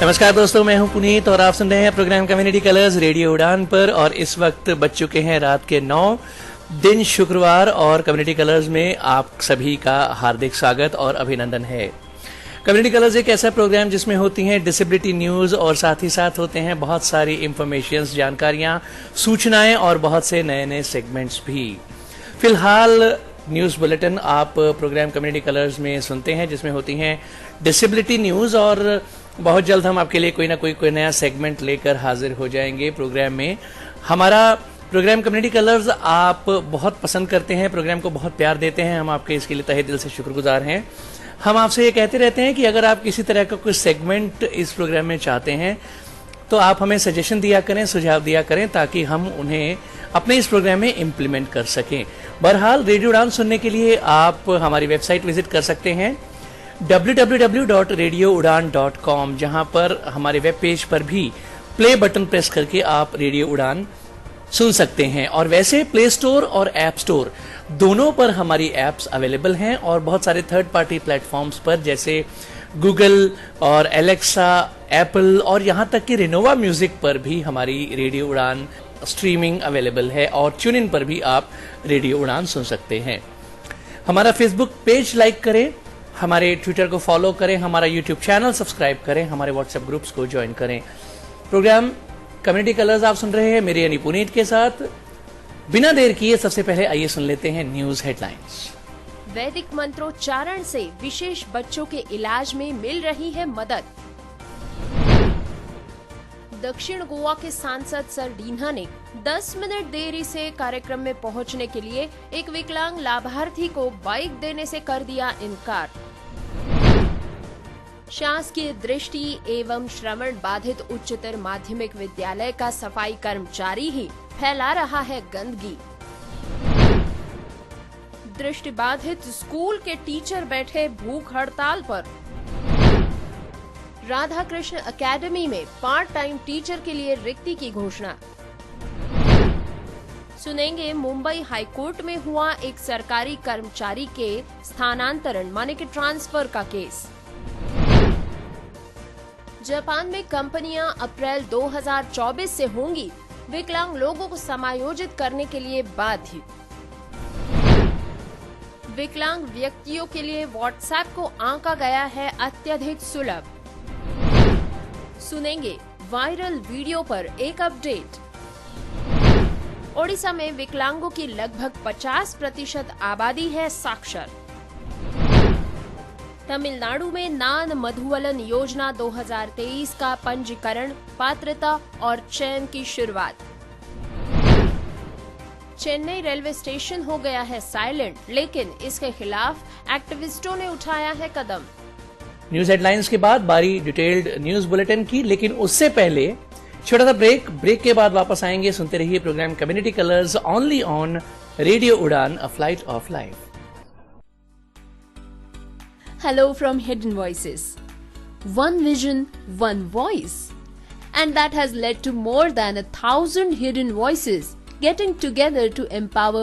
नमस्कार दोस्तों, मैं हूं पुनीत और आप सुन रहे हैं प्रोग्राम कम्युनिटी कलर्स रेडियो उड़ान पर। और इस वक्त बज चुके हैं रात के 9 दिन शुक्रवार और कम्युनिटी कलर्स में आप सभी का हार्दिक स्वागत और अभिनंदन है। कम्युनिटी कलर्स एक ऐसा प्रोग्राम जिसमें होती हैं डिसेबिलिटी न्यूज़ और साथ ही साथ होते हैं बहुत सारी इंफॉर्मेशंस, जानकारियां, सूचनाएं और बहुत से नए नए सेगमेंट्स भी। फिलहाल न्यूज़ बुलेटिन आप प्रोग्राम कम्युनिटी कलर्स में सुनते हैं जिसमें होती हैं डिसेबिलिटी न्यूज़ और बहुत जल्द हम आपके लिए कोई ना कोई नया सेगमेंट लेकर हाजिर हो जाएंगे प्रोग्राम में। हमारा प्रोग्राम कम्युनिटी कलर्स आप बहुत पसंद करते हैं, प्रोग्राम को बहुत प्यार देते हैं, हम आपके इसके लिए तहे दिल से शुक्रगुजार हैं। हम आपसे ये कहते रहते हैं कि अगर आप किसी तरह का कोई सेगमेंट इस प्रोग्राम में चाहते हैं तो आप हमें सजेशन दिया करें, सुझाव दिया करें ताकि हम उन्हें अपने इस प्रोग्राम में इम्प्लीमेंट कर सकें। बहरहाल रेडियो उड़ान सुनने के लिए आप हमारी वेबसाइट विजिट कर सकते हैं www.radioudan.com, जहां पर हमारे वेब पेज पर भी प्ले बटन प्रेस करके आप रेडियो उड़ान सुन सकते हैं। और वैसे प्ले स्टोर और ऐप स्टोर दोनों पर हमारी ऐप्स अवेलेबल हैं और बहुत सारे थर्ड पार्टी प्लेटफॉर्म्स पर जैसे गूगल और एलेक्सा, एप्पल और यहां तक कि रिनोवा म्यूजिक पर भी हमारी रेडियो उड़ान स्ट्रीमिंग अवेलेबल है और ट्यून इन पर भी आप रेडियो उड़ान सुन सकते हैं। हमारा फेसबुक पेज लाइक करें, हमारे ट्विटर को फॉलो करें, हमारा यूट्यूब चैनल सब्सक्राइब करें, हमारे व्हाट्सएप ग्रुप्स को ज्वाइन करें। प्रोग्राम कम्युनिटी कलर्स आप सुन रहे हैं मेरे यानी पुनीत के साथ। बिना देर किए सबसे पहले आइए सुन लेते हैं न्यूज हेडलाइंस। वैदिक मंत्रोच्चारण से विशेष बच्चों के इलाज में मिल रही है मदद। दक्षिण गोवा के सांसद सर डीन्हा ने 10 मिनट देरी से कार्यक्रम में पहुंचने के लिए एक विकलांग लाभार्थी को बाइक देने से कर दिया इनकार। शासकीय दृष्टि एवं श्रवण बाधित उच्चतर माध्यमिक विद्यालय का सफाई कर्मचारी ही फैला रहा है गंदगी। दृष्टि बाधित स्कूल के टीचर बैठे भूख हड़ताल पर। राधा कृष्ण अकेडमी में पार्ट टाइम टीचर के लिए रिक्ति की घोषणा। सुनेंगे मुंबई हाईकोर्ट में हुआ एक सरकारी कर्मचारी के स्थानांतरण माने के ट्रांसफर का केस। जापान में कंपनियां अप्रैल 2024 से होंगी विकलांग लोगों को समायोजित करने के लिए बाध्य। विकलांग व्यक्तियों के लिए व्हाट्सएप को आंका गया है अत्यधिक सुलभ। सुनेंगे वायरल वीडियो पर एक अपडेट। ओडिशा में विकलांगों की लगभग 50% आबादी है साक्षर। तमिलनाडु में नान मधुवलन योजना 2023 का पंजीकरण, पात्रता और चयन की शुरुआत। चेन्नई रेलवे स्टेशन हो गया है साइलेंट, लेकिन इसके खिलाफ एक्टिविस्टों ने उठाया है कदम। न्यूज हेडलाइंस के बाद बारी डिटेल्ड न्यूज बुलेटिन की, लेकिन उससे पहले छोटा सा ब्रेक के बाद वापस आएंगे। सुनते रहिए programme community colours only on radio Udaan, a flight of life. Hello from Hidden Voices. One vision, one voice. And that has led to more than 1,000 hidden voices getting together to empower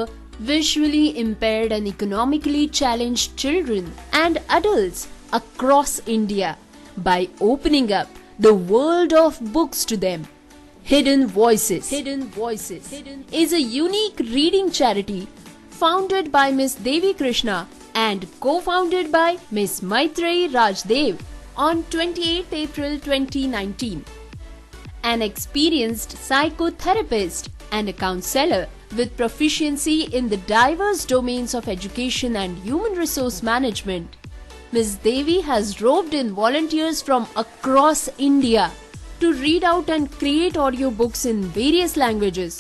visually impaired and economically challenged children and adults across India by opening up the world of books to them. Hidden Voices is a unique reading charity founded by Miss Devi Krishna and co-founded by Miss Maitreyi Rajdev on 28 April 2019. An experienced psychotherapist and a counselor with proficiency in the diverse domains of education and human resource management, Ms. Devi has roped in volunteers from across India to read out and create audiobooks in various languages.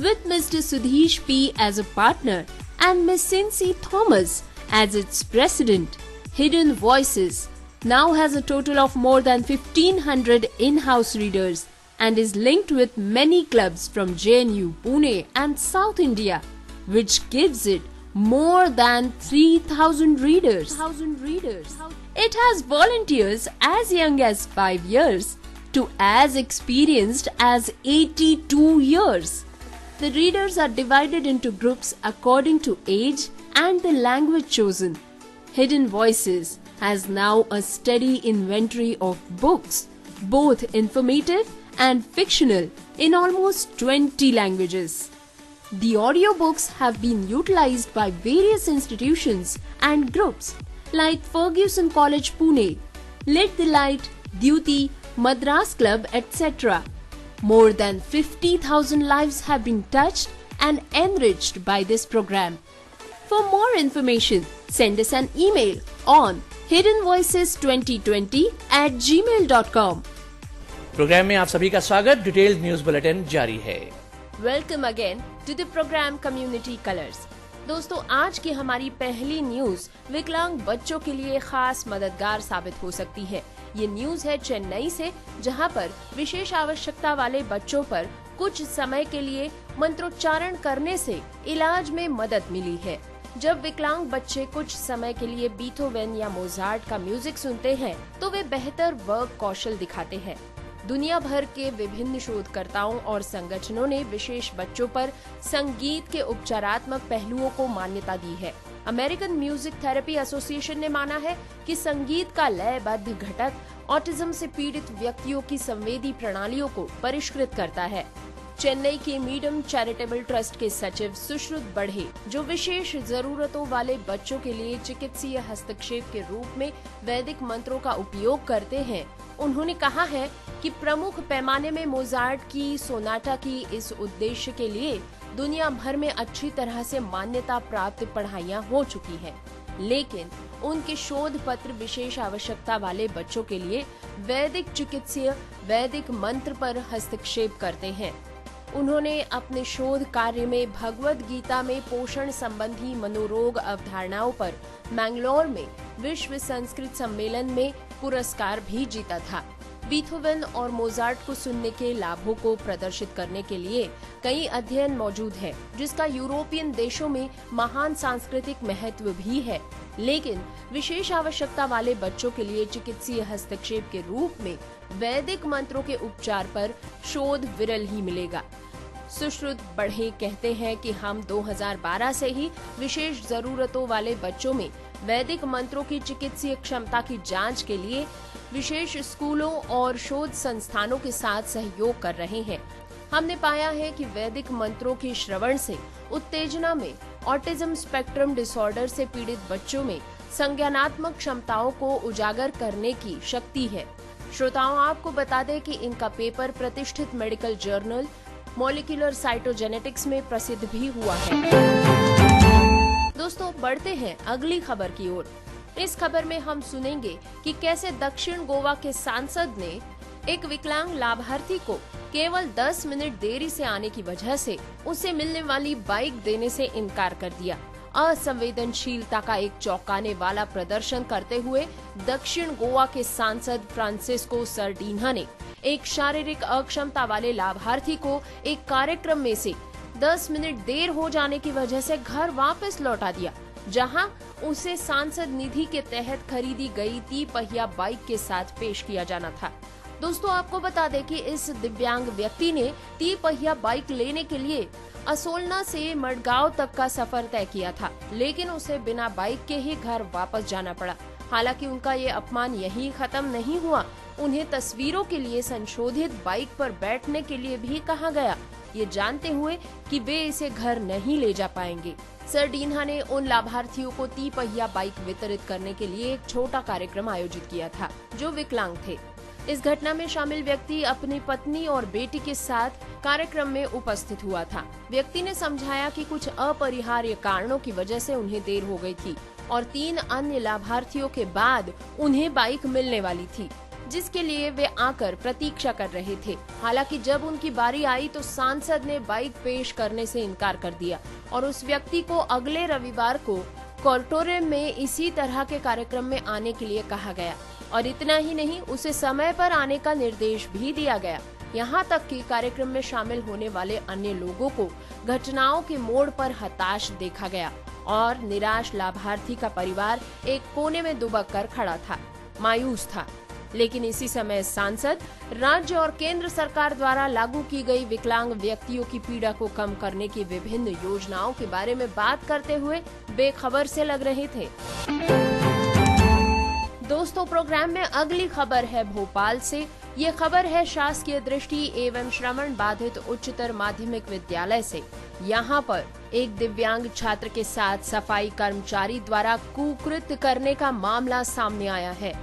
With Mr. Sudhish P. as a partner and Ms. Cincy Thomas as its president, Hidden Voices now has a total of more than 1,500 in-house readers and is linked with many clubs from JNU, Pune and South India, which gives it more than 3,000 readers. It has volunteers as young as 5 years to as experienced as 82 years. The readers are divided into groups according to age and the language chosen. Hidden Voices has now a steady inventory of books both informative and fictional in almost 20 languages. The audiobooks have been utilized by various institutions and groups like Fergusson College Pune, Lit the Light, Duty, Madras Club, etc. More than 50,000 lives have been touched and enriched by this program. For more information, send us an email on hiddenvoices2020@gmail.com. Programme में आप सभी का स्वागत। Detailed news bulletin जारी है। Welcome again to the programme community colours. दोस्तों, आज की हमारी पहली न्यूज विकलांग बच्चों के लिए खास मददगार साबित हो सकती है। ये न्यूज है चेन्नई से, जहां पर विशेष आवश्यकता वाले बच्चों पर कुछ समय के लिए मंत्रोच्चारण करने से इलाज में मदद मिली है। जब विकलांग बच्चे कुछ समय के लिए बीथोवेन या मोजार्ट का म्यूजिक सुनते हैं तो वे बेहतर वर्क कौशल दिखाते हैं। दुनिया भर के विभिन्न शोधकर्ताओं और संगठनों ने विशेष बच्चों पर संगीत के उपचारात्मक पहलुओं को मान्यता दी है। अमेरिकन म्यूजिक थेरेपी एसोसिएशन ने माना है कि संगीत का लयबद्ध घटक ऑटिज्म से पीड़ित व्यक्तियों की संवेदी प्रणालियों को परिष्कृत करता है। चेन्नई के मीडियम चैरिटेबल ट्रस्ट के सचिव सुश्रुत बढ़े, जो विशेष जरूरतों वाले बच्चों के लिए चिकित्सीय हस्तक्षेप के रूप में वैदिक मंत्रों का उपयोग करते हैं, उन्होंने कहा है कि प्रमुख पैमाने में मोजार्ट की सोनाटा की इस उद्देश्य के लिए दुनिया भर में अच्छी तरह से मान्यता प्राप्त पढ़ाइयाँ हो चुकी हैं, लेकिन उनके शोध पत्र विशेष आवश्यकता वाले बच्चों के लिए वैदिक चिकित्सीय वैदिक मंत्र पर हस्तक्षेप करते हैं। उन्होंने अपने शोध कार्य में भगवद गीता में पोषण संबंधी मनोरोग अवधारणाओं पर मैंगलोर में विश्व संस्कृत सम्मेलन में पुरस्कार भी जीता था। बीथोवेन और मोजार्ट को सुनने के लाभों को प्रदर्शित करने के लिए कई अध्ययन मौजूद है, जिसका यूरोपियन देशों में महान सांस्कृतिक महत्व भी है, लेकिन विशेष आवश्यकता वाले बच्चों के लिए चिकित्सीय हस्तक्षेप के रूप में वैदिक मंत्रों के उपचार पर शोध विरल ही मिलेगा। सुश्रुत बढ़े कहते हैं कि हम 2012 से ही विशेष जरूरतों वाले बच्चों में वैदिक मंत्रों की चिकित्सीय क्षमता की जांच के लिए विशेष स्कूलों और शोध संस्थानों के साथ सहयोग कर रहे हैं। हमने पाया है कि वैदिक मंत्रों के श्रवण से उत्तेजना में ऑटिज्म स्पेक्ट्रम डिसऑर्डर से पीड़ित बच्चों में संज्ञानात्मक क्षमताओं को उजागर करने की शक्ति है। श्रोताओं, आपको बता दें कि इनका पेपर प्रतिष्ठित मेडिकल जर्नल मॉलिक्यूलर साइटोजेनेटिक्स में प्रसिद्ध भी हुआ है। दोस्तों, बढ़ते हैं अगली खबर की ओर। इस खबर में हम सुनेंगे कि कैसे दक्षिण गोवा के सांसद ने एक विकलांग लाभार्थी को केवल 10 मिनट देरी से आने की वजह से उसे मिलने वाली बाइक देने से इनकार कर दिया। असंवेदनशीलता का एक चौंकाने वाला प्रदर्शन करते हुए दक्षिण गोवा के सांसद फ्रांसिस्को सर्डीना ने एक शारीरिक अक्षमता वाले लाभार्थी को एक कार्यक्रम में से 10 मिनट देर हो जाने की वजह से घर वापस लौटा दिया, जहां उसे सांसद निधि के तहत खरीदी गई 3 पहिया बाइक के साथ पेश किया जाना था। दोस्तों, आपको बता दें कि इस दिव्यांग व्यक्ति ने 3 पहिया बाइक लेने के लिए असोलना से मडगांव तक का सफर तय किया था, लेकिन उसे बिना बाइक के ही घर वापस जाना पड़ा। हालांकि उनका ये अपमान यहीं खत्म नहीं हुआ, उन्हें तस्वीरों के लिए संशोधित बाइक पर बैठने के लिए भी कहा गया, ये जानते हुए कि वे इसे घर नहीं ले जा पाएंगे। सर्डीना ने उन लाभार्थियों को 3 पहिया बाइक वितरित करने के लिए एक छोटा कार्यक्रम आयोजित किया था जो विकलांग थे। इस घटना में शामिल व्यक्ति अपनी पत्नी और बेटी के साथ कार्यक्रम में उपस्थित हुआ था। व्यक्ति ने समझाया कि कुछ अपरिहार्य कारणों की वजह से उन्हें देर हो गई थी और 3 अन्य लाभार्थियों के बाद उन्हें बाइक मिलने वाली थी, जिसके लिए वे आकर प्रतीक्षा कर रहे थे। हालांकि जब उनकी बारी आई तो सांसद ने बाइक पेश करने से इनकार कर दिया और उस व्यक्ति को अगले रविवार को कोर्टोरेम में इसी तरह के कार्यक्रम में आने के लिए कहा गया और इतना ही नहीं, उसे समय पर आने का निर्देश भी दिया गया। यहाँ तक कि कार्यक्रम में शामिल होने वाले अन्य लोगों को घटनाओं के मोड़ पर हताश देखा गया और निराश लाभार्थी का परिवार एक कोने में दुबक कर खड़ा था, मायूस था। लेकिन इसी समय सांसद राज्य और केंद्र सरकार द्वारा लागू की गई विकलांग व्यक्तियों की पीड़ा को कम करने की विभिन्न योजनाओं के बारे में बात करते हुए बेखबर से लग रहे थे। दोस्तों, प्रोग्राम में अगली खबर है भोपाल से, ये खबर है शासकीय दृष्टि एवं श्रवण बाधित उच्चतर माध्यमिक विद्यालय से। यहाँ पर एक दिव्यांग छात्र के साथ सफाई कर्मचारी द्वारा कुकृत्य करने का मामला सामने आया है।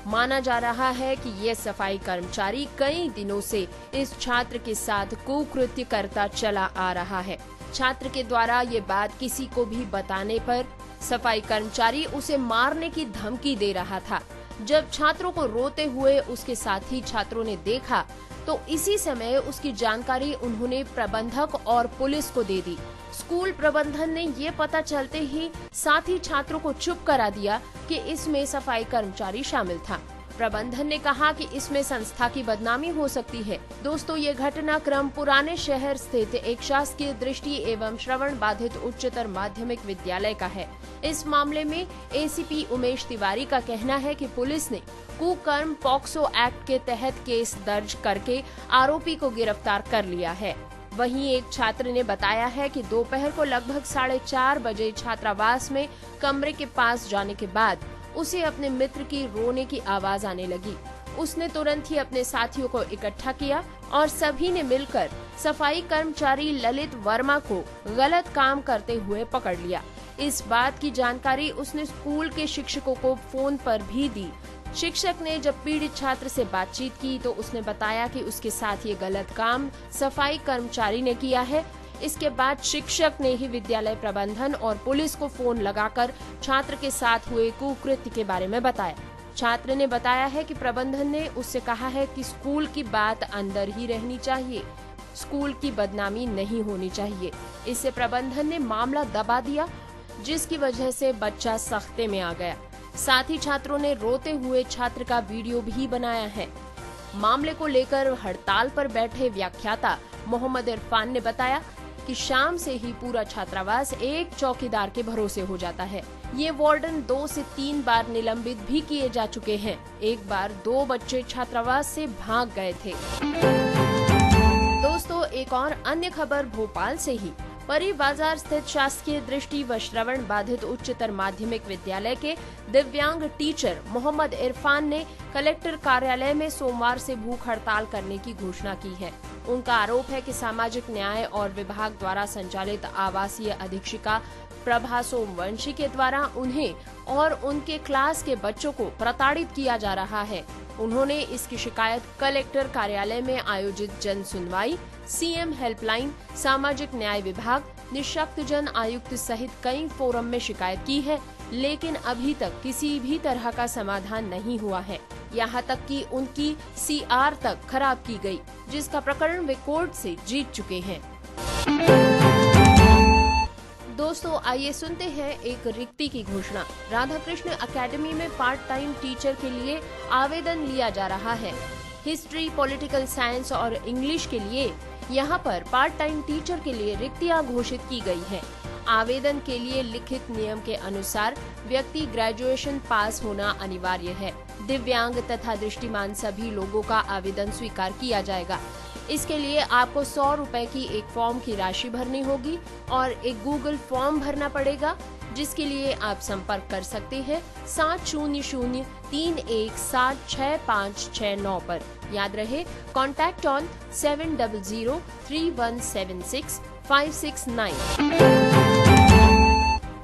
माना जा रहा है कि ये सफाई कर्मचारी कई दिनों से इस छात्र के साथ कुकृत्य करता चला आ रहा है। छात्र के द्वारा ये बात किसी को भी बताने पर सफाई कर्मचारी उसे मारने की धमकी दे रहा था। जब छात्रों को रोते हुए उसके साथी छात्रों ने देखा तो इसी समय उसकी जानकारी उन्होंने प्रबंधक और पुलिस को दे दी। स्कूल प्रबंधन ने ये पता चलते ही साथी छात्रों को चुप करा दिया कि इसमें सफाई कर्मचारी शामिल था। प्रबंधन ने कहा कि इसमें संस्था की बदनामी हो सकती है। दोस्तों, ये घटनाक्रम पुराने शहर स्थित एक शासकीय दृष्टि एवं श्रवण बाधित उच्चतर माध्यमिक विद्यालय का है। इस मामले में एसीपी उमेश तिवारी का कहना है कि पुलिस ने कुकर्म पॉक्सो एक्ट के तहत केस दर्ज करके आरोपी को गिरफ्तार कर लिया है। वहीं एक छात्र ने बताया है कि दोपहर को लगभग 4:30 बजे छात्रावास में कमरे के पास जाने के बाद उसे अपने मित्र की रोने की आवाज आने लगी। उसने तुरंत ही अपने साथियों को इकट्ठा किया और सभी ने मिलकर सफाई कर्मचारी ललित वर्मा को गलत काम करते हुए पकड़ लिया। इस बात की जानकारी उसने स्कूल के शिक्षकों को फोन पर भी दी। शिक्षक ने जब पीड़ित छात्र से बातचीत की तो उसने बताया कि उसके साथ ये गलत काम सफाई कर्मचारी ने किया है। इसके बाद शिक्षक ने ही विद्यालय प्रबंधन और पुलिस को फोन लगाकर छात्र के साथ हुए कुकृत्य के बारे में बताया। छात्र ने बताया है कि प्रबंधन ने उससे कहा है कि स्कूल की बात अंदर ही रहनी चाहिए, स्कूल की बदनामी नहीं होनी चाहिए। इससे प्रबंधन ने मामला दबा दिया, जिसकी वजह से बच्चा सख्ते में आ गया। साथ ही छात्रों ने रोते हुए छात्र का वीडियो भी बनाया है। मामले को लेकर हड़ताल पर बैठे व्याख्याता मोहम्मद इरफान ने बताया कि शाम से ही पूरा छात्रावास एक चौकीदार के भरोसे हो जाता है। ये वार्डन 2 से 3 बार निलंबित भी किए जा चुके हैं। एक बार 2 बच्चे छात्रावास से भाग गए थे। दोस्तों, एक और अन्य खबर भोपाल से ही। परी बाजार स्थित शासकीय दृष्टि व श्रवण बाधित उच्चतर माध्यमिक विद्यालय के दिव्यांग टीचर मोहम्मद इरफान ने कलेक्टर कार्यालय में सोमवार से भूख हड़ताल करने की घोषणा की है। उनका आरोप है कि सामाजिक न्याय और विभाग द्वारा संचालित आवासीय अधीक्षिका प्रभा सोमवंशी के द्वारा उन्हें और उनके क्लास के बच्चों को प्रताड़ित किया जा रहा है। उन्होंने इसकी शिकायत कलेक्टर कार्यालय में आयोजित जन सुनवाई, सीएम हेल्पलाइन, सामाजिक न्याय विभाग, निःशक्तजन आयुक्त सहित कई फोरम में शिकायत की है, लेकिन अभी तक किसी भी तरह का समाधान नहीं हुआ है। यहाँ तक कि उनकी सीआर तक खराब की गई, जिसका प्रकरण वे कोर्ट से जीत चुके हैं। दोस्तों, आइए सुनते हैं एक रिक्ति की घोषणा। राधाकृष्ण अकेडमी में पार्ट टाइम टीचर के लिए आवेदन लिया जा रहा है। हिस्ट्री, पॉलिटिकल साइंस और इंग्लिश के लिए यहाँ पर पार्ट टाइम टीचर के लिए रिक्तियाँ घोषित की गई है। आवेदन के लिए लिखित नियम के अनुसार व्यक्ति ग्रेजुएशन पास होना अनिवार्य है। दिव्यांग तथा दृष्टिमान सभी लोगों का आवेदन स्वीकार किया जाएगा। इसके लिए आपको 100 रुपए की एक फॉर्म की राशि भरनी होगी और एक गूगल फॉर्म भरना पड़ेगा, जिसके लिए आप संपर्क कर सकते हैं 70031766569 पर। याद रहे, कॉन्टैक्ट ऑन 7003176569।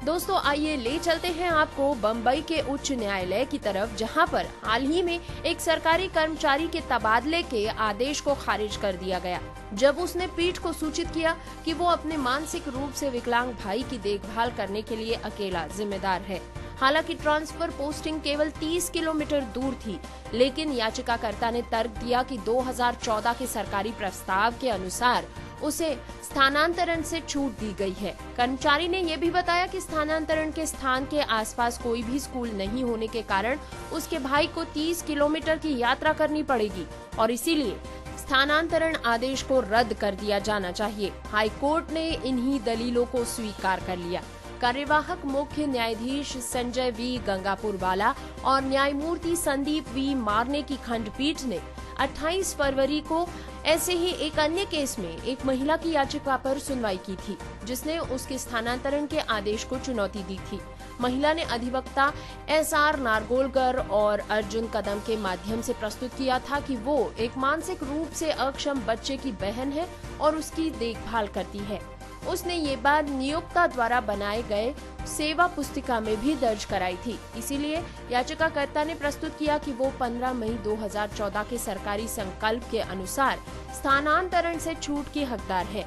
दोस्तों, आइए ले चलते हैं आपको बम्बई के उच्च न्यायालय की तरफ, जहां पर हाल ही में एक सरकारी कर्मचारी के तबादले के आदेश को खारिज कर दिया गया, जब उसने पीठ को सूचित किया कि वो अपने मानसिक रूप से विकलांग भाई की देखभाल करने के लिए अकेला जिम्मेदार है। हालांकि ट्रांसफर पोस्टिंग केवल 30 किलोमीटर दूर थी, लेकिन याचिकाकर्ता ने तर्क दिया कि 2014 के सरकारी प्रस्ताव के अनुसार उसे स्थानांतरण से छूट दी गई है। कर्मचारी ने यह भी बताया कि स्थानांतरण के स्थान के आसपास कोई भी स्कूल नहीं होने के कारण उसके भाई को 30 किलोमीटर की यात्रा करनी पड़ेगी और इसीलिए स्थानांतरण आदेश को रद्द कर दिया जाना चाहिए। हाई कोर्ट ने इन्हीं दलीलों को स्वीकार कर लिया। कार्यवाहक मुख्य न्यायाधीश संजय वी गंगापुरवाला और न्यायमूर्ति संदीप वी मारने की खंडपीठ ने 28 फरवरी को ऐसे ही एक अन्य केस में एक महिला की याचिका पर सुनवाई की थी, जिसने उसके स्थानांतरण के आदेश को चुनौती दी थी। महिला ने अधिवक्ता SR नारगोलकर और अर्जुन कदम के माध्यम से प्रस्तुत किया था कि वो एक मानसिक रूप से अक्षम बच्चे की बहन है और उसकी देखभाल करती है। उसने ये बात नियोक्ता द्वारा बनाए गए सेवा पुस्तिका में भी दर्ज कराई थी। इसीलिए याचिकाकर्ता ने प्रस्तुत किया कि वो 15 मई 2014 के सरकारी संकल्प के अनुसार स्थानांतरण से छूट की हकदार है।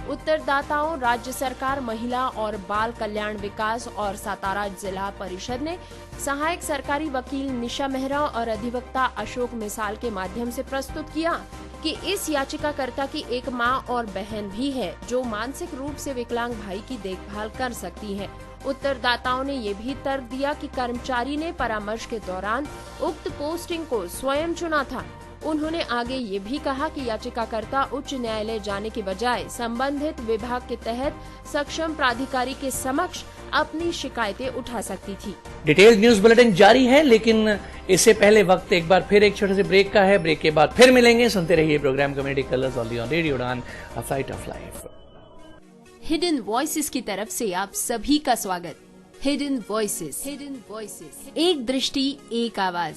उत्तरदाताओं राज्य सरकार, महिला और बाल कल्याण विकास और सातारा जिला परिषद ने सहायक सरकारी वकील निशा मेहरा और अधिवक्ता अशोक मिसाल के माध्यम से प्रस्तुत किया कि इस याचिकाकर्ता की एक मां और बहन भी है जो मानसिक रूप से विकलांग भाई की देखभाल कर सकती है। उत्तरदाताओं ने ये भी तर्क दिया कि कर्मचारी ने परामर्श के दौरान उक्त पोस्टिंग को स्वयं चुना था। उन्होंने आगे ये भी कहा कि याचिकाकर्ता उच्च न्यायालय जाने के बजाय संबंधित विभाग के तहत सक्षम प्राधिकारी के समक्ष अपनी शिकायतें उठा सकती थी। डिटेल न्यूज बुलेटिन जारी है, लेकिन इससे पहले वक्त एक बार फिर एक छोटे से ब्रेक का है। ब्रेक के बाद फिर मिलेंगे। सुनते रहिए programme community colours on radio Udaan, a flight of life. Hidden voices की तरफ से आप सभी का स्वागत। हिडन वॉइसेस, एक दृष्टि एक आवाज,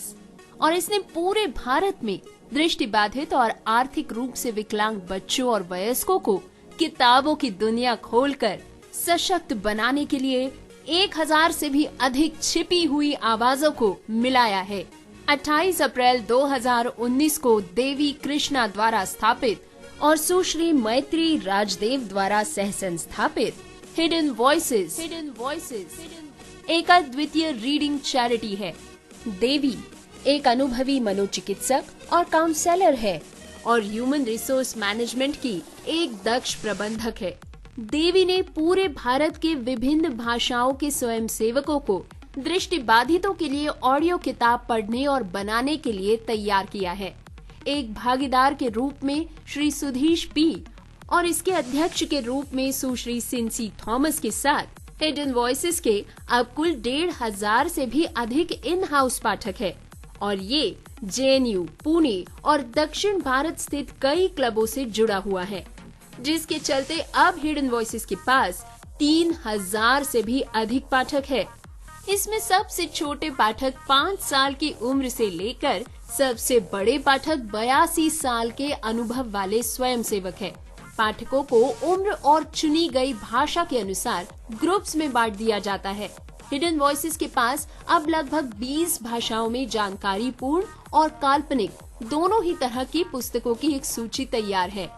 और इसने पूरे भारत में दृष्टिबाधित और आर्थिक रूप से विकलांग बच्चों और वयस्कों को किताबों की दुनिया खोलकर सशक्त बनाने के लिए 1000 से भी अधिक छिपी हुई आवाजों को मिलाया है। 28 अप्रैल 2019 को देवी कृष्णा द्वारा स्थापित और सुश्री मैत्री राजदेव द्वारा सह संस्थापित हिडन वॉइसेस एक अद्वितीय रीडिंग चैरिटी है। देवी एक अनुभवी मनोचिकित्सक और काउंसलर है और ह्यूमन रिसोर्स मैनेजमेंट की एक दक्ष प्रबंधक है। देवी ने पूरे भारत के विभिन्न भाषाओं के स्वयंसेवकों को दृष्टिबाधितों के लिए ऑडियो किताब पढ़ने और बनाने के लिए तैयार किया है। एक भागीदार के रूप में श्री सुधीश पी और इसके अध्यक्ष के रूप में सुश्री सिंसी थॉमस के साथ हिडन वॉइसेस के अब कुल 1500 से भी अधिक इन हाउस पाठक है और ये JNU, पुणे और दक्षिण भारत स्थित कई क्लबों से जुड़ा हुआ है, जिसके चलते अब हिडन वॉइसेस के पास 3000 से भी अधिक पाठक है। इसमें सबसे छोटे पाठक 5 साल की उम्र से लेकर सबसे बड़े पाठक 82 साल के अनुभव वाले स्वयंसेवक है। पाठकों को उम्र और चुनी गई भाषा के अनुसार ग्रुप्स में बांट दिया जाता है। हिडन वॉइसेस के पास अब लगभग 20 भाषाओं में जानकारी पूर्ण और काल्पनिक दोनों ही तरह की पुस्तकों की एक सूची तैयार है।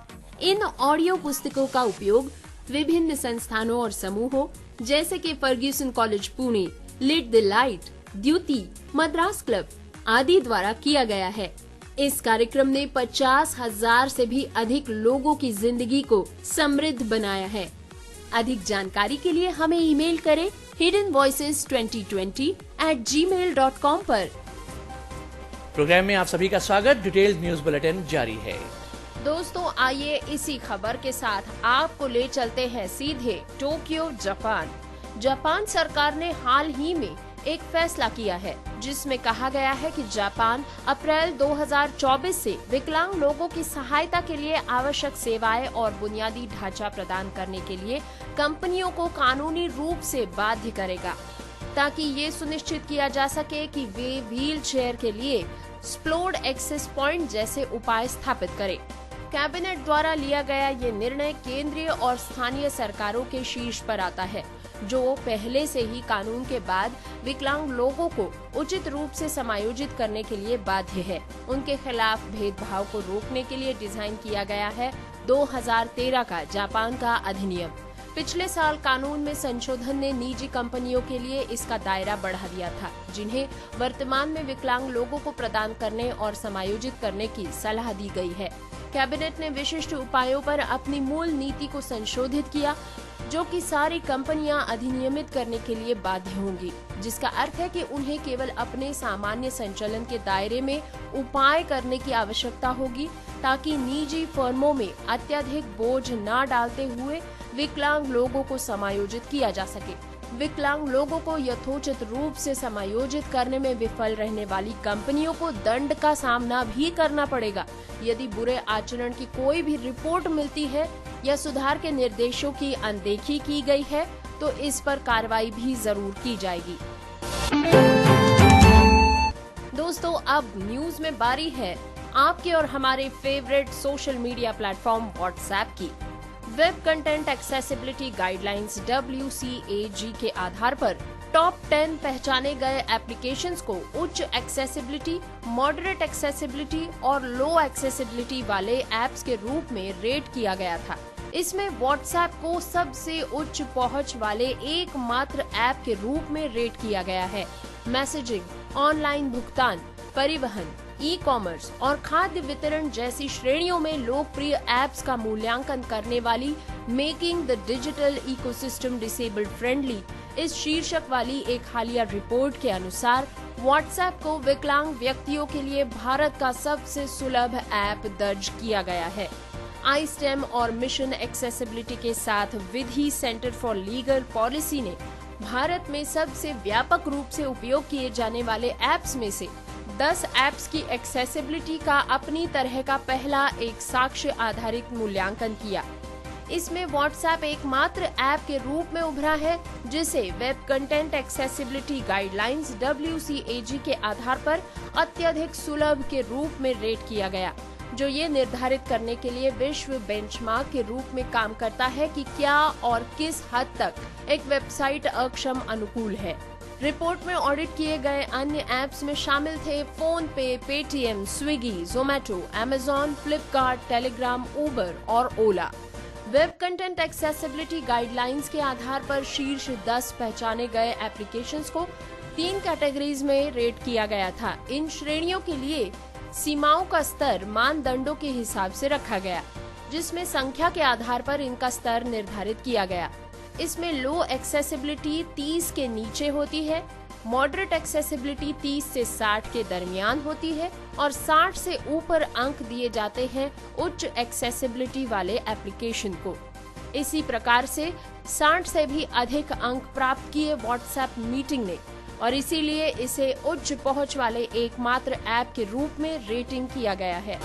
इन ऑडियो पुस्तकों का उपयोग विभिन्न संस्थानों और समूहों जैसे कि Fergusson college Pune, lit the light, Dyuti, Madras club आदि द्वारा किया गया है। इस कार्यक्रम ने 50,000 से भी अधिक लोगों की जिंदगी को समृद्ध बनाया है। अधिक जानकारी के लिए हमें ईमेल करें hiddenvoices2020@gmail.com पर। प्रोग्राम में आप सभी का स्वागत। डिटेल्ड न्यूज बुलेटिन जारी है। दोस्तों, आइए इसी खबर के साथ आपको ले चलते हैं सीधे टोक्यो, जापान। जापान सरकार ने हाल ही में एक फैसला किया है जिसमें कहा गया है कि जापान अप्रैल 2024 से विकलांग लोगों की सहायता के लिए आवश्यक सेवाएं और बुनियादी ढांचा प्रदान करने के लिए कंपनियों को कानूनी रूप से बाध्य करेगा, ताकि ये सुनिश्चित किया जा सके कि वे व्हील चेयर के लिए स्प्लोड एक्सेस पॉइंट जैसे उपाय स्थापित करें। कैबिनेट द्वारा लिया गया ये निर्णय केंद्रीय और स्थानीय सरकारों के शीर्ष पर आता है, जो पहले से ही कानून के बाद विकलांग लोगों को उचित रूप से समायोजित करने के लिए बाध्य है। उनके खिलाफ भेदभाव को रोकने के लिए डिजाइन किया गया है 2013 का जापान का अधिनियम। पिछले साल कानून में संशोधन ने निजी कंपनियों के लिए इसका दायरा बढ़ा दिया था, जिन्हें वर्तमान में विकलांग लोगों को प्रदान करने और समायोजित करने की सलाह दी गई है। कैबिनेट ने विशिष्ट उपायों पर अपनी मूल नीति को संशोधित किया, जो कि सारी कंपनियां अधिनियमित करने के लिए बाध्य होंगी, जिसका अर्थ है कि उन्हें केवल अपने सामान्य संचालन के दायरे में उपाय करने की आवश्यकता होगी, ताकि निजी फर्मों में अत्यधिक बोझ न डालते हुए विकलांग लोगों को समायोजित किया जा सके। विकलांग लोगों को यथोचित रूप से समायोजित करने में विफल रहने वाली कंपनियों को दंड का सामना भी करना पड़ेगा यदि बुरे आचरण की कोई भी रिपोर्ट मिलती है या सुधार के निर्देशों की अनदेखी की गई है तो इस पर कार्रवाई भी जरूर की जाएगी। दोस्तों, अब न्यूज में बारी है आपके और हमारे favourite social media platform WhatsApp की। Web content accessibility guidelines WCAG के आधार पर टॉप 10 पहचाने गए एप्लीकेशंस को उच्च एक्सेसिबिलिटी, मॉडरेट एक्सेसिबिलिटी और लो एक्सेसिबिलिटी वाले एप्स के रूप में रेट किया गया था। इसमें व्हाट्सएप को सबसे उच्च पहुंच वाले एकमात्र ऐप के रूप में रेट किया गया है। मैसेजिंग, ऑनलाइन भुगतान, परिवहन, ई कॉमर्स और खाद्य वितरण जैसी श्रेणियों में लोकप्रिय ऐप्स का मूल्यांकन करने वाली making the digital ecosystem disabled friendly इस शीर्षक वाली एक हालिया रिपोर्ट के अनुसार व्हाट्सएप को विकलांग व्यक्तियों के लिए भारत का सबसे सुलभ ऐप दर्ज किया गया है। iSTEM और मिशन एक्सेसिबिलिटी के साथ विधि सेंटर फॉर लीगल पॉलिसी ने भारत में सबसे व्यापक रूप से उपयोग किए जाने वाले ऐप्स में से 10 ऐप्स की एक्सेसिबिलिटी का अपनी तरह का पहला एक साक्ष्य आधारित मूल्यांकन किया। इसमें व्हाट्सएप एकमात्र ऐप के रूप में उभरा है जिसे web content accessibility guidelines WCAG के आधार पर अत्यधिक सुलभ के रूप में रेट किया गया, जो ये निर्धारित करने के लिए विश्व बेंचमार्क के रूप में काम करता है कि क्या और किस हद तक एक वेबसाइट अक्षम अनुकूल है। रिपोर्ट में ऑडिट किए गए अन्य ऐप्स में शामिल थे PhonePe, Paytm, Swiggy, Zomato, Amazon, Flipkart, Telegram, Uber और Ola. Web content accessibility guidelines के आधार पर शीर्ष 10 पहचाने गए एप्लीकेशंस को 3 कैटेगरीज में रेट किया गया था। इन श्रेणियों के लिए सीमाओं का स्तर मानदंडों के हिसाब से रखा गया, जिसमें संख्या के आधार पर इनका स्तर निर्धारित किया गया। इसमें लो एक्सेसिबिलिटी 30 के नीचे होती है, मॉडरेट एक्सेसिबिलिटी 30 से 60 के दरमियान होती है और 60 से ऊपर अंक दिए जाते हैं उच्च एक्सेसिबिलिटी वाले एप्लीकेशन को। इसी प्रकार से 60 से भी अधिक अंक प्राप्त किए व्हाट्सएप मीटिंग ने और इसीलिए इसे उच्च पहुंच वाले एकमात्र ऐप के रूप में रेटिंग किया गया है।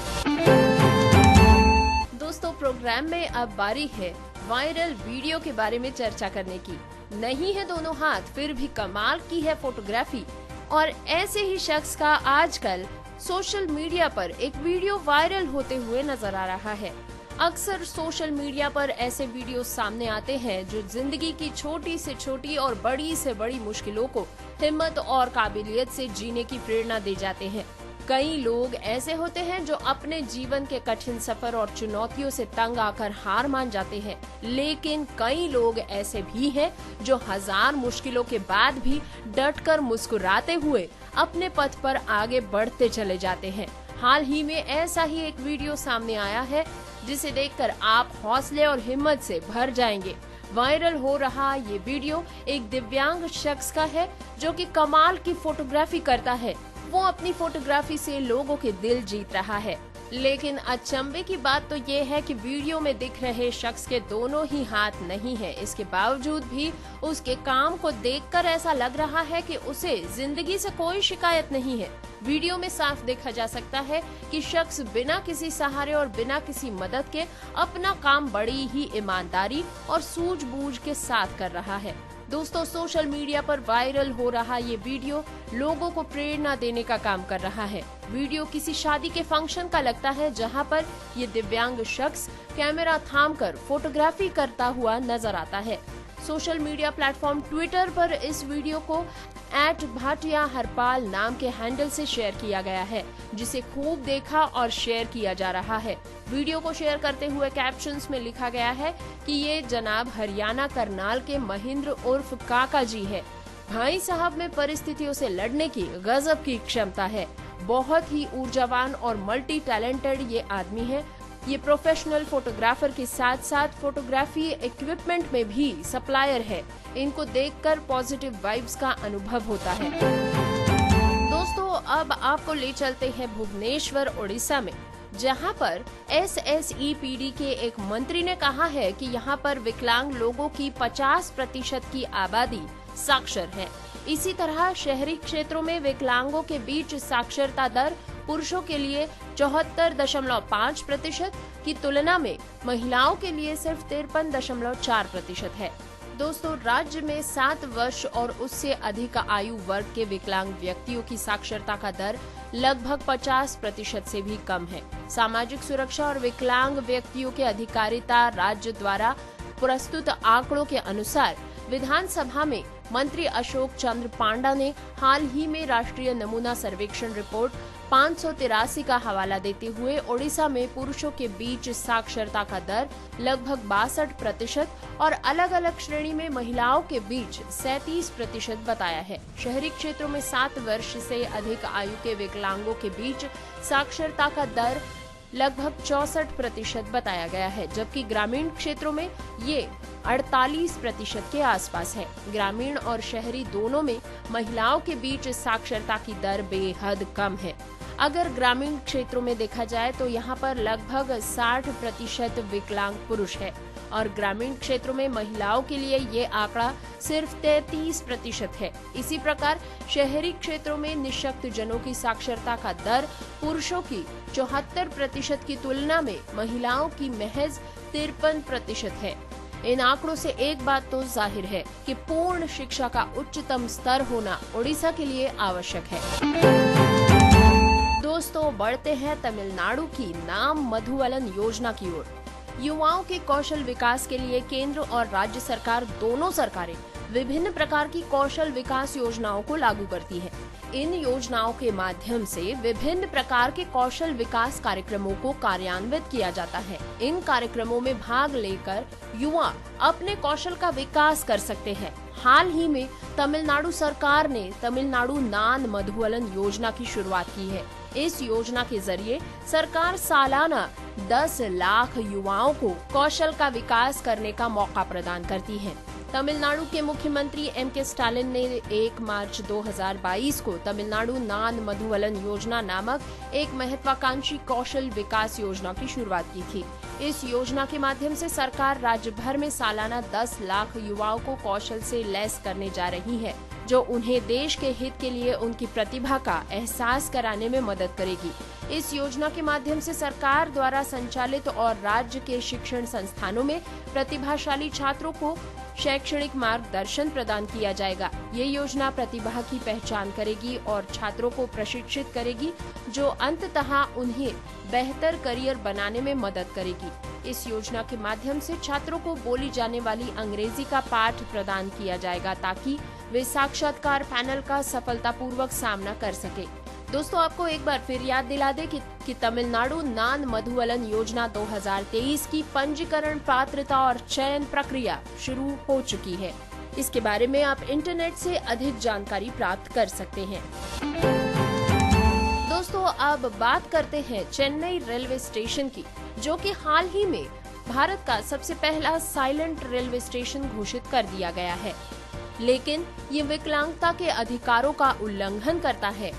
दोस्तों, प्रोग्राम में अब बारी है वायरल वीडियो के बारे में चर्चा करने की। नहीं है दोनों हाथ, फिर भी कमाल की है फोटोग्राफी। और ऐसे ही शख्स का आजकल सोशल मीडिया पर एक वीडियो वायरल होते हुए नजर आ रहा है। अक्सर सोशल मीडिया पर ऐसे वीडियो सामने आते हैं जो जिंदगी की छोटी से छोटी और बड़ी से बड़ी मुश्किलों को हिम्मत और काबिलियत से जीने की प्रेरणा दे जाते हैं। कई लोग ऐसे होते हैं जो अपने जीवन के कठिन सफर और चुनौतियों से तंग आकर हार मान जाते हैं, लेकिन कई लोग ऐसे भी हैं जो हजार मुश्किलों के बाद भी डटकर मुस्कुराते हुए अपने पथ पर आगे बढ़ते चले जाते हैं। हाल ही में ऐसा ही एक वीडियो सामने आया है जिसे देखकर आप हौसले और हिम्मत से भर जाएंगे। वायरल हो रहा ये वीडियो एक दिव्यांग शख्स का है जो कि कमाल की फोटोग्राफी करता है। वो अपनी फोटोग्राफी से लोगों के दिल जीत रहा है, लेकिन अचंभे की बात तो ये है कि वीडियो में दिख रहे शख्स के दोनों ही हाथ नहीं है। इसके बावजूद भी उसके काम को देखकर ऐसा लग रहा है कि उसे जिंदगी से कोई शिकायत नहीं है। वीडियो में साफ देखा जा सकता है कि शख्स बिना किसी सहारे और बिना किसी मदद के अपना काम बड़ी ही ईमानदारी और सूझबूझ के साथ कर रहा है। दोस्तों, सोशल मीडिया पर वायरल हो रहा ये वीडियो लोगों को प्रेरणा देने का काम कर रहा है। वीडियो किसी शादी के फंक्शन का लगता है जहां पर ये दिव्यांग शख्स कैमरा थामकर फोटोग्राफी करता हुआ नजर आता है। सोशल मीडिया प्लेटफॉर्म ट्विटर पर इस वीडियो को @भाटिया हरपाल नाम के हैंडल से शेयर किया गया है, जिसे खूब देखा और शेयर किया जा रहा है। वीडियो को शेयर करते हुए कैप्शंस में लिखा गया है कि ये जनाब हरियाणा करनाल के महेंद्र उर्फ काका जी है। भाई साहब में परिस्थितियों से लड़ने की गजब की क्षमता है। बहुत ही ऊर्जावान और मल्टी टैलेंटेड ये आदमी है। ये प्रोफेशनल फोटोग्राफर के साथ साथ फोटोग्राफी इक्विपमेंट में भी सप्लायर है। इनको देखकर पॉजिटिव वाइब्स का अनुभव होता है। दोस्तों, अब आपको ले चलते हैं भुवनेश्वर, उड़ीसा में, जहां पर SSEPD के एक मंत्री ने कहा है कि यहां पर विकलांग लोगों की 50% की आबादी साक्षर है। इसी तरह शहरी क्षेत्रों में विकलांगों के बीच साक्षरता दर पुरुषों के लिए 74.5% की तुलना में महिलाओं के लिए सिर्फ 53.4% है। दोस्तों, राज्य में 7 वर्ष और उससे अधिक आयु वर्ग के विकलांग व्यक्तियों की साक्षरता का दर लगभग 50% से भी कम है। सामाजिक सुरक्षा और विकलांग व्यक्तियों के अधिकारिता राज्य द्वारा प्रस्तुत आंकड़ों के अनुसार विधानसभा में मंत्री अशोक चंद्र पांडा ने हाल ही में राष्ट्रीय नमूना सर्वेक्षण रिपोर्ट 583 का हवाला देते हुए ओडिशा में पुरुषों के बीच साक्षरता का दर लगभग 62% और अलग अलग श्रेणी में महिलाओं के बीच 37% बताया है। शहरी क्षेत्रों में 7 वर्ष से अधिक आयु के विकलांगों के बीच साक्षरता का दर लगभग 64% बताया गया है, जबकि ग्रामीण क्षेत्रों में ये 48% के आसपास है। ग्रामीण और शहरी दोनों में महिलाओं के बीच साक्षरता की दर बेहद कम है। अगर ग्रामीण क्षेत्रों में देखा जाए तो यहाँ पर लगभग 60% विकलांग पुरुष है और ग्रामीण क्षेत्रों में महिलाओं के लिए ये आंकड़ा सिर्फ 33% है। इसी प्रकार शहरी क्षेत्रों में निःशक्त जनों की साक्षरता का दर पुरुषों की 74% की तुलना में महिलाओं की महज 53% है। इन आंकड़ों से एक बात तो जाहिर है कि पूर्ण शिक्षा का उच्चतम स्तर होना ओडिशा के लिए आवश्यक है। दोस्तों, बढ़ते हैं तमिलनाडु की नाम मधुवलन योजना की ओर। युवाओं के कौशल विकास के लिए केंद्र और राज्य सरकार दोनों सरकारें विभिन्न प्रकार की कौशल विकास योजनाओं को लागू करती हैं। इन योजनाओं के माध्यम से विभिन्न प्रकार के कौशल विकास कार्यक्रमों को कार्यान्वित किया जाता है। इन कार्यक्रमों में भाग लेकर युवा अपने कौशल का विकास कर सकते हैं। हाल ही में तमिलनाडु सरकार ने तमिलनाडु नान मधुवलन योजना की शुरुआत की है। इस योजना के जरिए सरकार सालाना 10 लाख युवाओं को कौशल का विकास करने का मौका प्रदान करती है। तमिलनाडु के मुख्यमंत्री एम.के. स्टालिन ने 1 मार्च 2022 को तमिलनाडु नान मधुवलन योजना नामक एक महत्वाकांक्षी कौशल विकास योजना की शुरुआत की थी। इस योजना के माध्यम से सरकार राज्य भर में सालाना 10 लाख युवाओं को कौशल से लैस करने जा रही है, जो उन्हें देश के हित के लिए उनकी प्रतिभा का एहसास कराने में मदद करेगी। इस योजना के माध्यम से सरकार द्वारा संचालित और राज्य के शिक्षण संस्थानों में प्रतिभाशाली छात्रों को शैक्षणिक मार्गदर्शन प्रदान किया जाएगा। ये योजना प्रतिभा की पहचान करेगी और छात्रों को प्रशिक्षित करेगी, जो अंततः उन्हें बेहतर करियर बनाने में मदद करेगी। इस योजना के माध्यम से छात्रों को बोली जाने वाली अंग्रेजी का पाठ प्रदान किया जाएगा ताकि वे साक्षात्कार पैनल का सफलतापूर्वक सामना कर सके। दोस्तों, आपको एक बार फिर याद दिला दे कि तमिलनाडु नान मधुवलन योजना 2023 की पंजीकरण, पात्रता और चयन प्रक्रिया शुरू हो चुकी है। इसके बारे में आप इंटरनेट से अधिक जानकारी प्राप्त कर सकते हैं। दोस्तों, अब बात करते हैं चेन्नई रेलवे स्टेशन की, जो कि हाल ही में भारत का सबसे पहला साइलेंट रेलवे स्टेशन घोषित कर दिया गया है, लेकिन ये विकलांगता के अधिकारों का उल्लंघन करता है।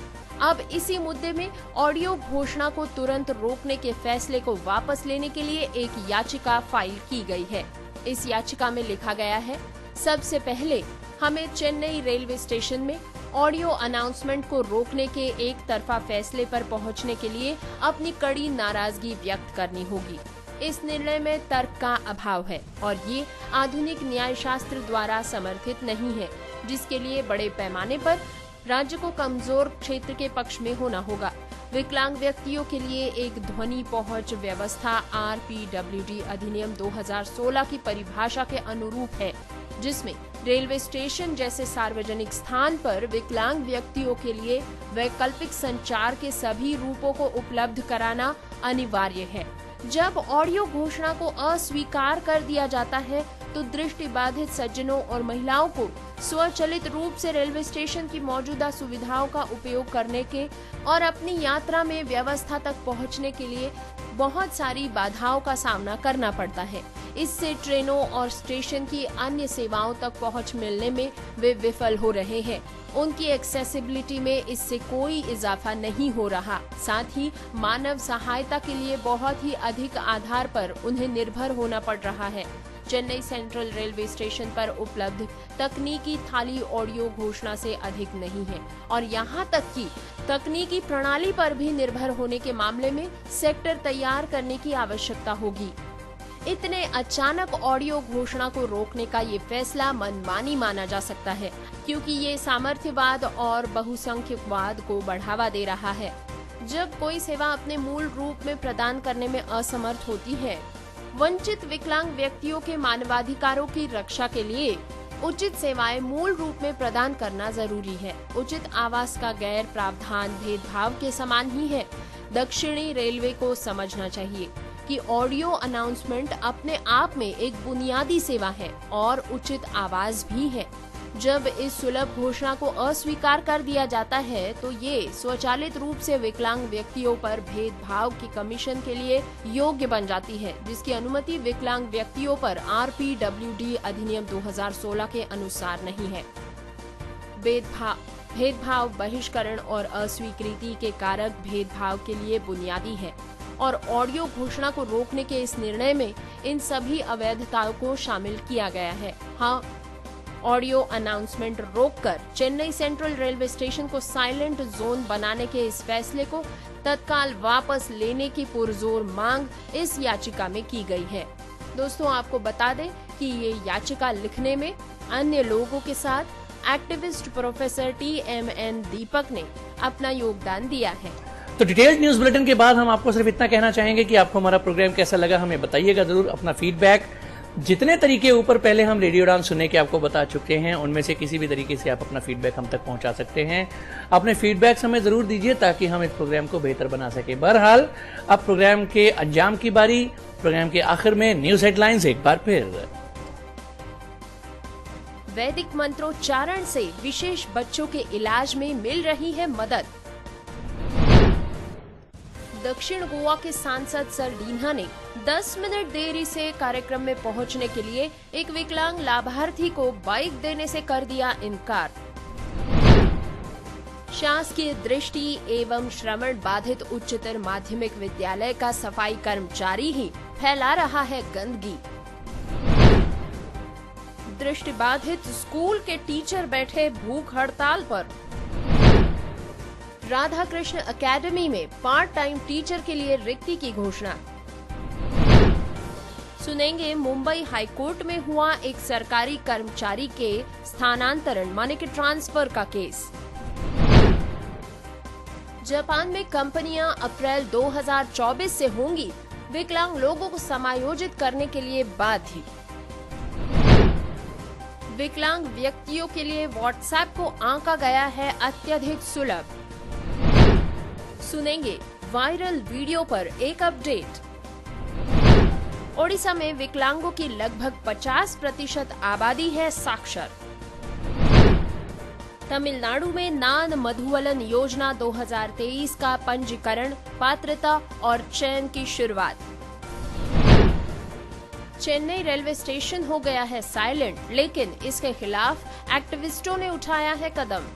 अब इसी मुद्दे में ऑडियो घोषणा को तुरंत रोकने के फैसले को वापस लेने के लिए एक याचिका फाइल की गई है। इस याचिका में लिखा गया है, सबसे पहले हमें चेन्नई रेलवे स्टेशन में ऑडियो अनाउंसमेंट को रोकने के एक तरफा फैसले पर पहुंचने के लिए अपनी कड़ी नाराजगी व्यक्त करनी होगी। इस निर्णय में तर्क का अभाव है और ये आधुनिक न्याय शास्त्र द्वारा समर्थित नहीं है, जिसके लिए बड़े पैमाने पर राज्य को कमजोर क्षेत्र के पक्ष में होना होगा। विकलांग व्यक्तियों के लिए एक ध्वनि पहुंच व्यवस्था RPWD अधिनियम 2016 की परिभाषा के अनुरूप है, जिसमें रेलवे स्टेशन जैसे सार्वजनिक स्थान पर विकलांग व्यक्तियों के लिए वैकल्पिक संचार के सभी रूपों को उपलब्ध कराना अनिवार्य है। जब ऑडियो घोषणा को अस्वीकार कर दिया जाता है तो दृष्टिबाधित सज्जनों और महिलाओं को स्वचालित रूप से रेलवे स्टेशन की मौजूदा सुविधाओं का उपयोग करने के और अपनी यात्रा में व्यवस्था तक पहुंचने के लिए बहुत सारी बाधाओं का सामना करना पड़ता है। इससे ट्रेनों और स्टेशन की अन्य सेवाओं तक पहुंच मिलने में वे विफल हो रहे हैं। उनकी एक्सेसिबिलिटी में इससे कोई इजाफा नहीं हो रहा। साथ ही मानव सहायता के लिए बहुत ही अधिक आधार पर उन्हें निर्भर होना पड़ रहा है। चेन्नई सेंट्रल रेलवे स्टेशन पर उपलब्ध तकनीकी थाली ऑडियो घोषणा से अधिक नहीं है और यहाँ तक कि तकनीकी प्रणाली पर भी निर्भर होने के मामले में सेक्टर तैयार करने की आवश्यकता होगी। इतने अचानक ऑडियो घोषणा को रोकने का ये फैसला मनमानी माना जा सकता है, क्योंकि ये सामर्थ्यवाद और बहुसंख्यकवाद को बढ़ावा दे रहा है। जब कोई सेवा अपने मूल रूप में प्रदान करने में असमर्थ होती है, वंचित विकलांग व्यक्तियों के मानवाधिकारों की रक्षा के लिए उचित सेवाएं मूल रूप में प्रदान करना जरूरी है। उचित आवास का गैर प्रावधान भेदभाव के समान ही है। दक्षिणी रेलवे को समझना चाहिए कि ऑडियो अनाउंसमेंट अपने आप में एक बुनियादी सेवा है और उचित आवाज भी है। जब इस सुलभ घोषणा को अस्वीकार कर दिया जाता है तो ये स्वचालित रूप से विकलांग व्यक्तियों पर भेदभाव की कमीशन के लिए योग्य बन जाती है, जिसकी अनुमति विकलांग व्यक्तियों पर RPWD अधिनियम 2016 के अनुसार नहीं है। भेदभाव, बहिष्करण और अस्वीकृति के कारक भेदभाव के लिए बुनियादी है और ऑडियो घोषणा को रोकने के इस निर्णय में इन सभी अवैधताओं को शामिल किया गया है। हाँ, ऑडियो अनाउंसमेंट रोककर चेन्नई सेंट्रल रेलवे स्टेशन को साइलेंट जोन बनाने के इस फैसले को तत्काल वापस लेने की पुरजोर मांग इस याचिका में की गई है। दोस्तों, आपको बता दें कि ये याचिका लिखने में अन्य लोगों के साथ एक्टिविस्ट प्रोफेसर TMN दीपक ने अपना योगदान दिया है। तो डिटेल्ड न्यूज बुलेटिन के बाद हम आपको सिर्फ इतना कहना चाहेंगे कि आपको हमारा प्रोग्राम कैसा लगा, हमें बताइएगा जरूर। अपना फीडबैक जितने तरीके ऊपर पहले हम रेडियो उड़ान सुनने के आपको बता चुके हैं, उनमें से किसी भी तरीके से आप अपना फीडबैक हम तक पहुंचा सकते हैं। अपने फीडबैक हमें जरूर दीजिए ताकि हम इस प्रोग्राम को बेहतर बना सके। बहरहाल अब प्रोग्राम के अंजाम की बारी। प्रोग्राम के आखिर में न्यूज हेडलाइंस एक बार फिर। वैदिक मंत्रोच्चारण से विशेष बच्चों के इलाज में मिल रही है मदद। दक्षिण गोवा के सांसद सर डीन्हा ने 10 मिनट देरी से कार्यक्रम में पहुंचने के लिए एक विकलांग लाभार्थी को बाइक देने से कर दिया इनकार। शासकीय दृष्टि एवं श्रवण बाधित उच्चतर माध्यमिक विद्यालय का सफाई कर्मचारी ही फैला रहा है गंदगी। दृष्टि बाधित स्कूल के टीचर बैठे भूख हड़ताल पर। राधा कृष्ण एकेडमी में पार्ट टाइम टीचर के लिए रिक्ति की घोषणा। सुनेंगे मुंबई हाईकोर्ट में हुआ एक सरकारी कर्मचारी के स्थानांतरण माने कि ट्रांसफर का केस। जापान में कंपनियां अप्रैल 2024 से होंगी विकलांग लोगों को समायोजित करने के लिए बाध्य। विकलांग व्यक्तियों के लिए व्हाट्सएप को आंका गया है अत्यधिक सुलभ। सुनेंगे वायरल वीडियो पर एक अपडेट। ओडिशा में विकलांगों की लगभग 50% आबादी है साक्षर। तमिलनाडु में नान मधुवलन योजना 2023 का पंजीकरण, पात्रता और चयन की शुरुआत। चेन्नई रेलवे स्टेशन हो गया है साइलेंट, लेकिन इसके खिलाफ एक्टिविस्टों ने उठाया है कदम।